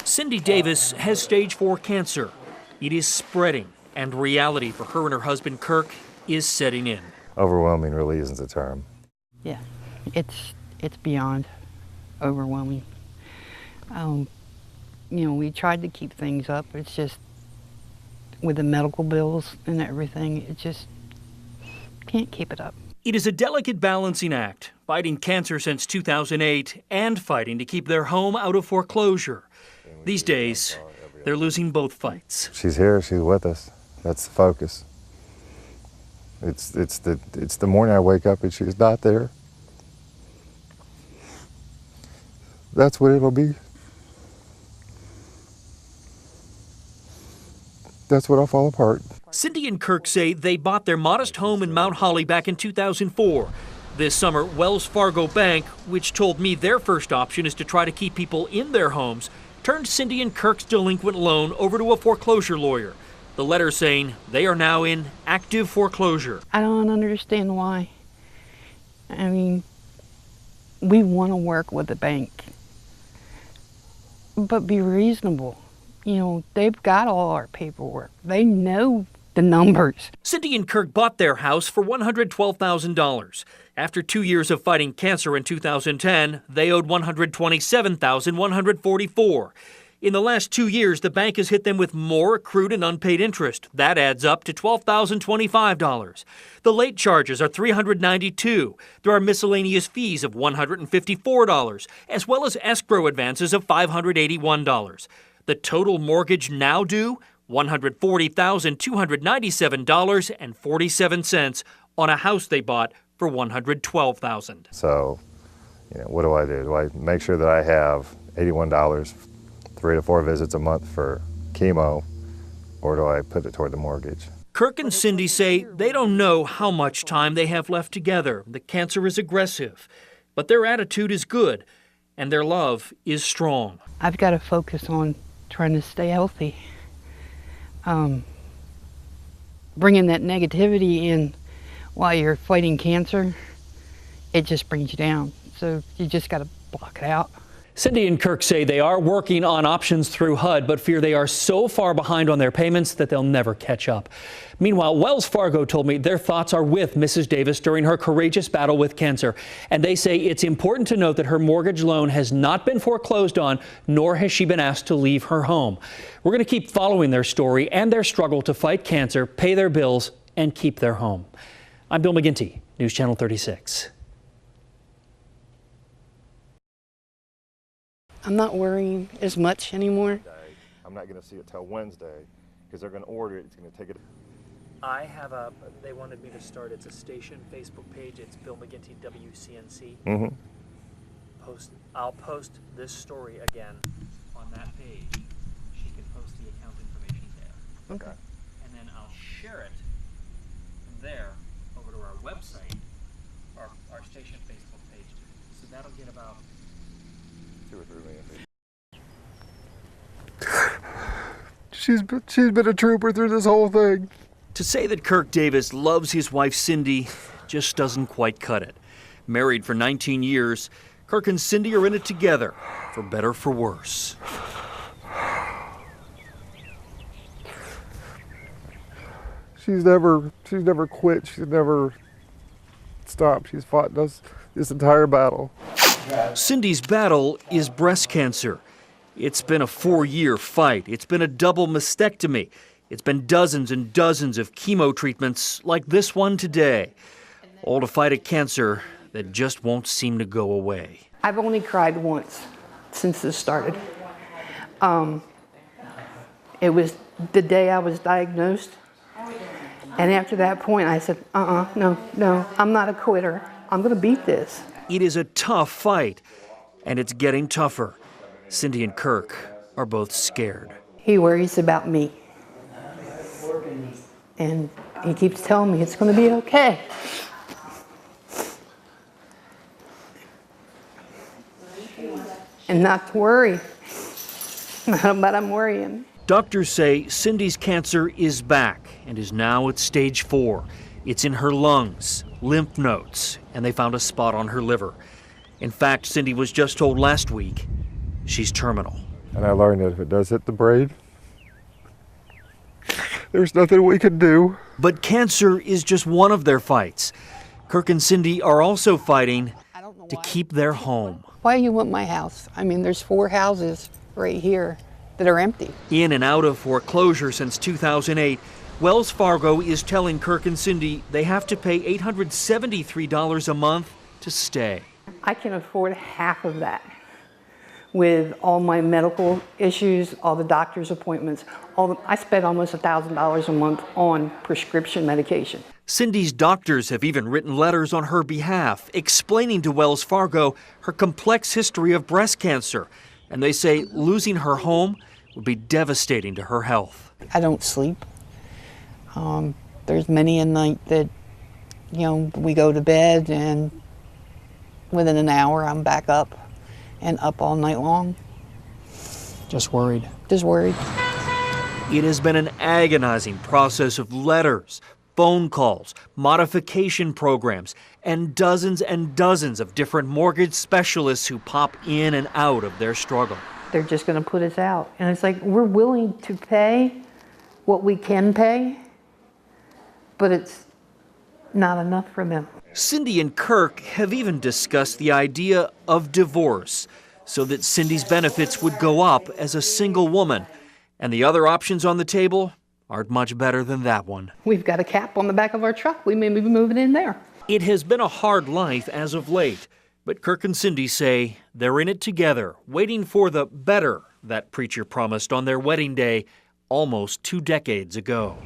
Cindy Davis has stage 4 cancer. It is spreading, and reality for her and her husband Kirk is setting in. Overwhelming really isn't the term. Yeah, it's beyond overwhelming. We tried to keep things up. It's just with the medical bills and everything, it just can't keep it up. It is a delicate balancing act, fighting cancer since 2008 and fighting to keep their home out of foreclosure. These days, they're losing both fights. She's here, she's with us. That's the focus. It's the morning I wake up and she's not there. That's what it'll be. That's when I'll fall apart. Cindy and Kirk say they bought their modest home in Mount Holly back in 2004. This summer, Wells Fargo Bank, which told me their first option is to try to keep people in their homes, turned Cindy and Kirk's delinquent loan over to a foreclosure lawyer. The letter saying they are now in active foreclosure. I don't understand why. I mean, we want to work with the bank, but be reasonable. They've got all our paperwork. They know the numbers. Cindy and Kirk bought their house for $112,000. After 2 years of fighting cancer in 2010, they owed $127,144. In the last 2 years, the bank has hit them with more accrued and unpaid interest. That adds up to $12,025. The late charges are $392. There are miscellaneous fees of $154, as well as escrow advances of $581. The total mortgage now due, $140,297.47 on a house they bought for $112,000. So, what do I do? Do I make sure that I have $81, 3 to 4 visits a month for chemo, or do I put it toward the mortgage? Kirk and Cindy say they don't know how much time they have left together. The cancer is aggressive, but their attitude is good, and their love is strong. I've got to focus on trying to stay healthy. Bringing that negativity in while you're fighting cancer, it just brings you down. So you just got to block it out. Cindy and Kirk say they are working on options through HUD, but fear they are so far behind on their payments that they'll never catch up. Meanwhile, Wells Fargo told me their thoughts are with Mrs. Davis during her courageous battle with cancer. And they say it's important to note that her mortgage loan has not been foreclosed on, nor has she been asked to leave her home. We're going to keep following their story and their struggle to fight cancer, pay their bills, and keep their home. I'm Bill McGinty, News Channel 36. I'm not worrying as much anymore. I'm not going to see it till Wednesday because they're going to order it. It's going to take it. They wanted me to start, it's a station Facebook page. It's Bill McGinty, WCNC. Mm-hmm. I'll post this story again on that page. She can post the account information there. Okay. And then I'll share it from there over to our website, our station Facebook page. So that'll get about 2 or 3 million. She's been a trooper through this whole thing. To say that Kirk Davis loves his wife Cindy just doesn't quite cut it. Married for 19 years, Kirk and Cindy are in it together, for better for worse. She's never quit. She's never stopped. She's fought us this entire battle. Cindy's battle is breast cancer. It's been a 4-year fight. It's been a double mastectomy. It's been dozens and dozens of chemo treatments like this one today, all to fight a cancer that just won't seem to go away. I've only cried once since this started. It was the day I was diagnosed. And after that point, I said, no, I'm not a quitter. I'm going to beat this. It is a tough fight, and it's getting tougher. Cindy and Kirk are both scared. He worries about me. And he keeps telling me it's going to be okay. And not to worry. But I'm worrying. Doctors say Cindy's cancer is back and is now at stage 4. It's in her lungs, lymph nodes, and they found a spot on her liver. In fact, Cindy was just told last week she's terminal. And I learned that if it does hit the brain, there's nothing we can do. But cancer is just one of their fights. Kirk and Cindy are also fighting to keep their home. Why do you want my house? I mean, there's 4 houses right here that are empty. In and out of foreclosure since 2008, Wells Fargo is telling Kirk and Cindy they have to pay $873 a month to stay. I can afford half of that with all my medical issues, all the doctor's appointments. I spend almost $1,000 a month on prescription medication. Cindy's doctors have even written letters on her behalf explaining to Wells Fargo her complex history of breast cancer. And they say losing her home would be devastating to her health. I don't sleep. There's many a night that, we go to bed and within an hour I'm back up and up all night long. Just worried. Just worried. It has been an agonizing process of letters, phone calls, modification programs, and dozens of different mortgage specialists who pop in and out of their struggle. They're just going to put us out. And it's like, we're willing to pay what we can pay, but it's not enough for them. Cindy and Kirk have even discussed the idea of divorce so that Cindy's benefits would go up as a single woman. And the other options on the table aren't much better than that one. We've got a cap on the back of our truck. We may be moving in there. It has been a hard life as of late, but Kirk and Cindy say they're in it together, waiting for the better that preacher promised on their wedding day almost 2 decades ago.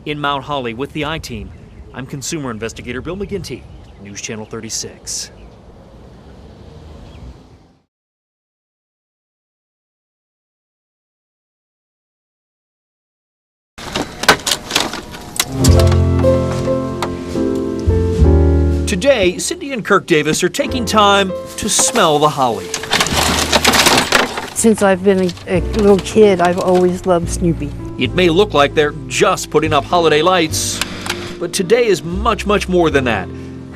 In Mount Holly with the I-Team, I'm consumer investigator Bill McGinty, News Channel 36. Today, Cindy and Kirk Davis are taking time to smell the holly. Since I've been a little kid, I've always loved Snoopy. It may look like they're just putting up holiday lights, but today is much, much more than that.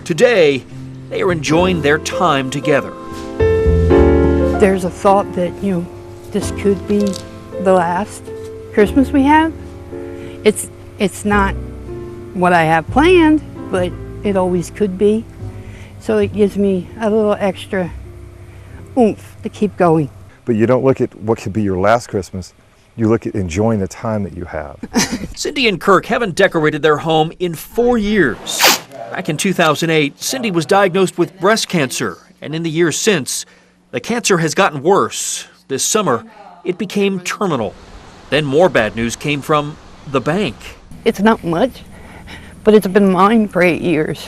Today, they are enjoying their time together. There's a thought that, this could be the last Christmas we have. It's not what I have planned, but it always could be. So it gives me a little extra oomph to keep going. But you don't look at what could be your last Christmas. You look at enjoying the time that you have. Cindy and Kirk haven't decorated their home in 4 years. Back in 2008, Cindy was diagnosed with breast cancer, and in the years since, the cancer has gotten worse. This summer, it became terminal. Then more bad news came from the bank. It's not much, but it's been mine for 8 years.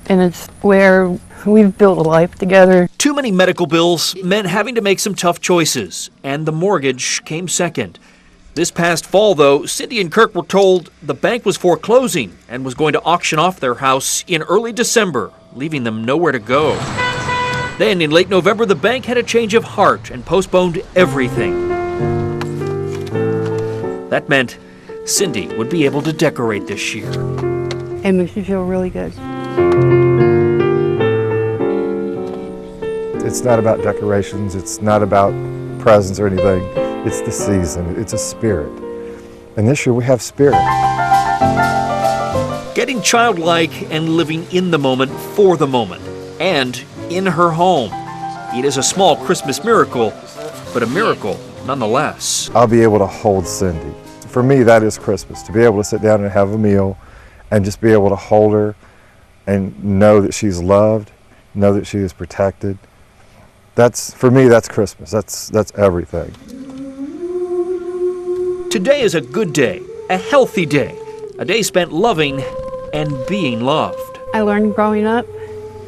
And it's where we've built a life together. Too many medical bills meant having to make some tough choices, and the mortgage came second. This past fall, though, Cindy and Kirk were told the bank was foreclosing and was going to auction off their house in early December, leaving them nowhere to go. Then, in late November, the bank had a change of heart and postponed everything. That meant Cindy would be able to decorate this year. It makes me feel really good. It's not about decorations. It's not about presents or anything. It's the season. It's a spirit. And this year we have spirit. Getting childlike and living in the moment for the moment. And in her home. It is a small Christmas miracle, but a miracle nonetheless. I'll be able to hold Cindy. For me, that is Christmas, to be able to sit down and have a meal and just be able to hold her and know that she's loved, know that she is protected. For me, that's Christmas. That's everything. Today is a good day, a healthy day, a day spent loving and being loved. I learned growing up,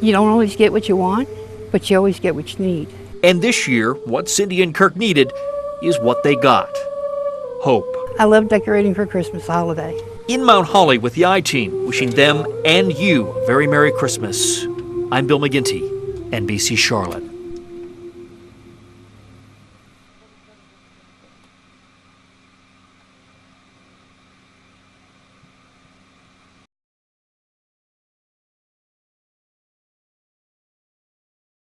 you don't always get what you want, but you always get what you need. And this year, what Cindy and Kirk needed is what they got. Hope. I love decorating for Christmas holiday. In Mount Holly with the I-Team, wishing them and you a very Merry Christmas. I'm Bill McGinty, NBC Charlotte.